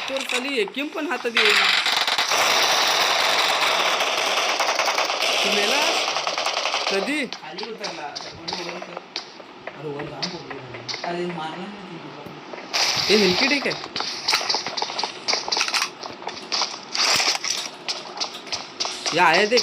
एकटोर चाली एकीम पण हातात येईना. तू मेला कधी? खाली उतरला. अरे वर जाऊन पडलो. अरे मारला नाही. ते हिलकी ठीक आहे. या आहे ते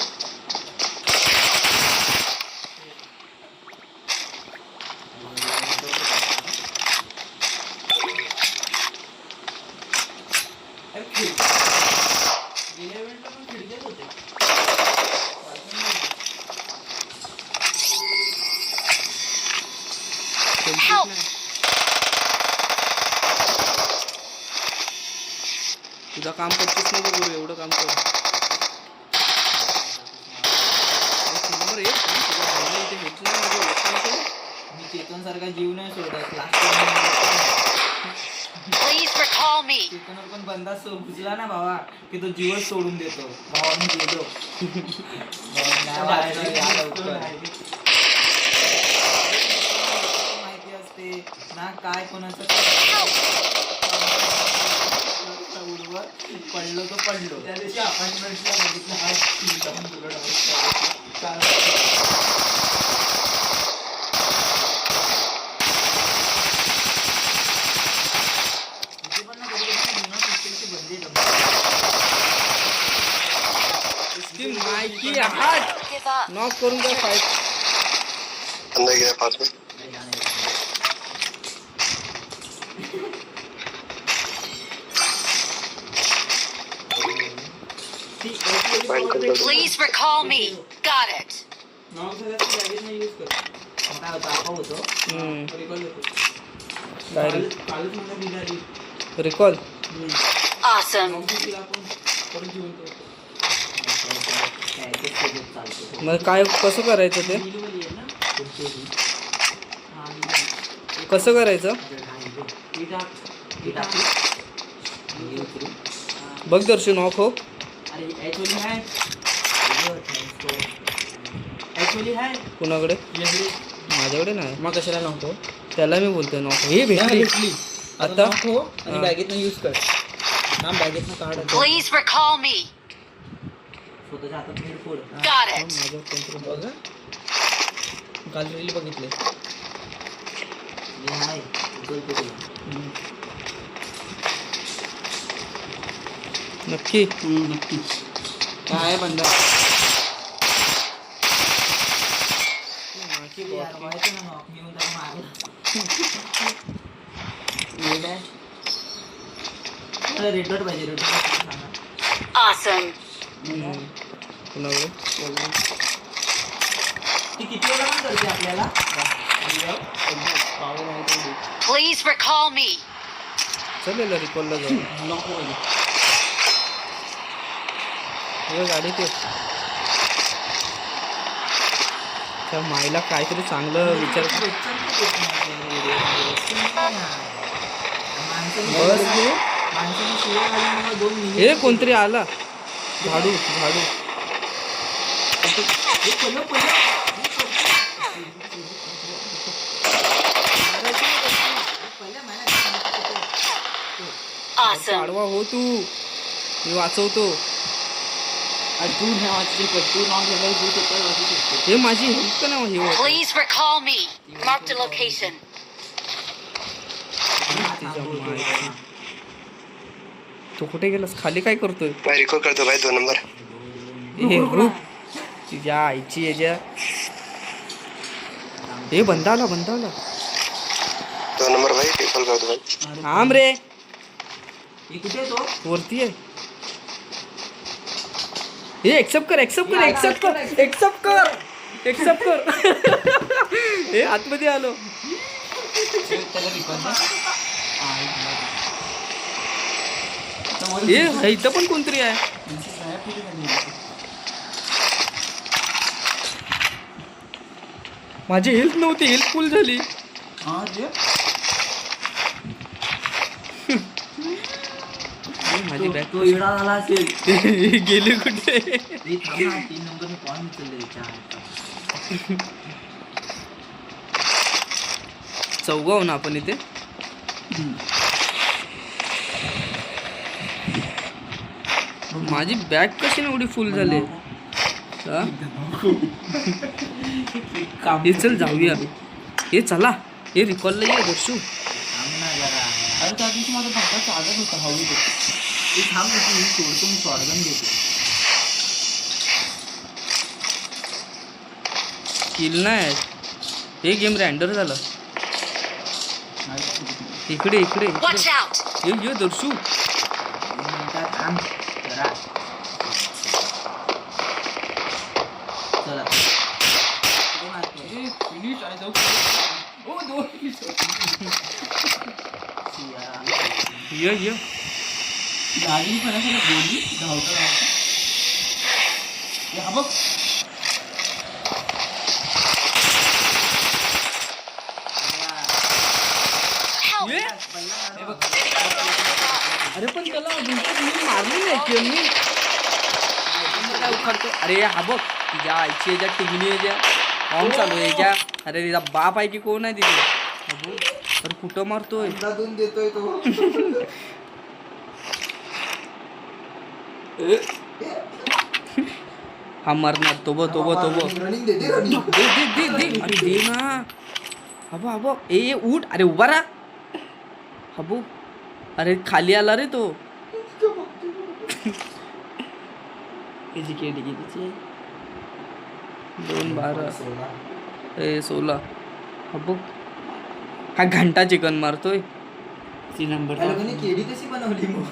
तुझा काम पच्चीस नको करू एवढं काम कर. नंबर एक तुझ्या भाईला इथे भेटलं नाही माझं ओळखायचं. मी चेतन सारखा जीव नाही सोडत. Please recall me. चेतनवर पण बंदा बुजला ना भावा की तो जीवच सोडून देतो. भावा मी गेलो. माहिती असते ना काय कोणाचं पडलो तो पडलो. त्या दिवशी अपार्टमेंटला बघितलं माहिती नॉक करून काय फाईट अंदर गया पास में. Please recall me. Got it. Knock झाला तर बॅगेज नाही यूज कर. काय होतं आपण होतो रिकॉल होतो. कालच मला बिलारी रिकॉल Awesome. मग काय कसं करायचं ते कसं करायचं बघ दर्शन ऑफ हो. कुणाकडे माझ्याकडे नाही. मग कशाला नव्हतो त्याला मी बोलतोय नॉक हे भेटली आता आणि बॅगेतनं यूज कर. ना बॅगेतनं काढ. Please recall me. स्वतःच्या हातात नीट फोड. Got it. माझं कोणतरी बघ काल रील बघितले. हाय उचलतो तुला. नक्की नक्की काय बंदा व्हायचं ना नॉक घेऊन त्याला मारला. रेड डॉट पाहिजे. Red dot Awesome. कुणाकडे ती किती वेळा पण करते आपल्याला. Please recall me. चालेल रिकॉलला जाऊ. नको पाहिजे गाडी ते त्या माईला काहीतरी चांगलं विचार बस हे कोणतरी आला. झाडू झाडू Awesome. आडवा हो तू मी वाचवतो. तू हे माझी हेल्प का नाही हे Please recall me. Marked a location. तू कुठे गेलास खाली काय करतोय. मैं रिकॉल कर दो भाई 2 नंबर. हे ग्रुप तुझ्या आईची याच्या हे बंदा आला 2 नंबर भाई रिकॉल कर दो भाई. थांब रे कुठे तो वरती आहे. हे एक्सेप्ट कर हे आतमध्ये आलो. हे इथं पण कोणतरी आहे. माझी हेल्थ नव्हती हेल्थ फुल झाली. माझी बॅग तो इडा झाला असेल. गेली कुठे. 3 नंबर कॉल उचलले. चौघाव ना आपण इथे. माझी बॅग कशी एवढी फुल झाली हा? हे चल जाऊया हे चला हे रिकॉलला ये दर्शू अरे त्या दिवशी माझा भाता चालत होता हवी ते थांब मी सोडतो मी शॉर्टगन घेतो किल नाही हे गेम रँडर झालं इकडे इकडे Watch out! ये दर्शू थांब जरा चला कुठे मारतोय? फिनिश आहे जाऊ ओ दोन ये गाडी पण गोली धावता हा बघ Help! ये अरे पण त्याला मी मारली नाही की मी काय उखाडतो अरे हा बघ तुझ्या आईची याच्या टिंगणी याच्या ऑन चालू आहे याच्या अरे तिचा बाप आहे की कोण आहे तिथे अरे कुठं मारतोय दादून देतोय तो हा मारणार तो रनिंग दे रनिंग दे अरे दे ना हबो ए उठ अरे उभा राहा हबो अरे खाली आला रे तो किती 2-12 ए 16 हबो हा घंटा चिकन मारतोय 3 नंबर केडी कशी बनवली मग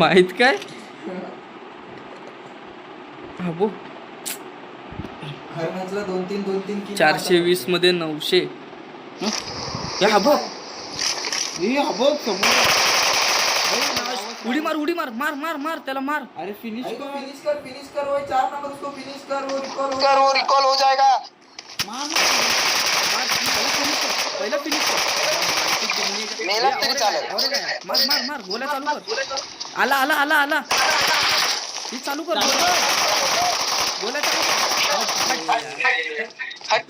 माहित काय हबो हर मॅचला 2-3 किल 420 मध्ये 900 या हबो ए हबो समोर उडी मार मार त्याला मार अरे फिनिश कर वो 4 नंबर उसको फिनिश कर वो रिकॉल हो जाएगा पहिला फिनिश कर मेला तरी चालेल मार गोल्या चालू कर आला हे चालू कर गोल्या चालू कर हट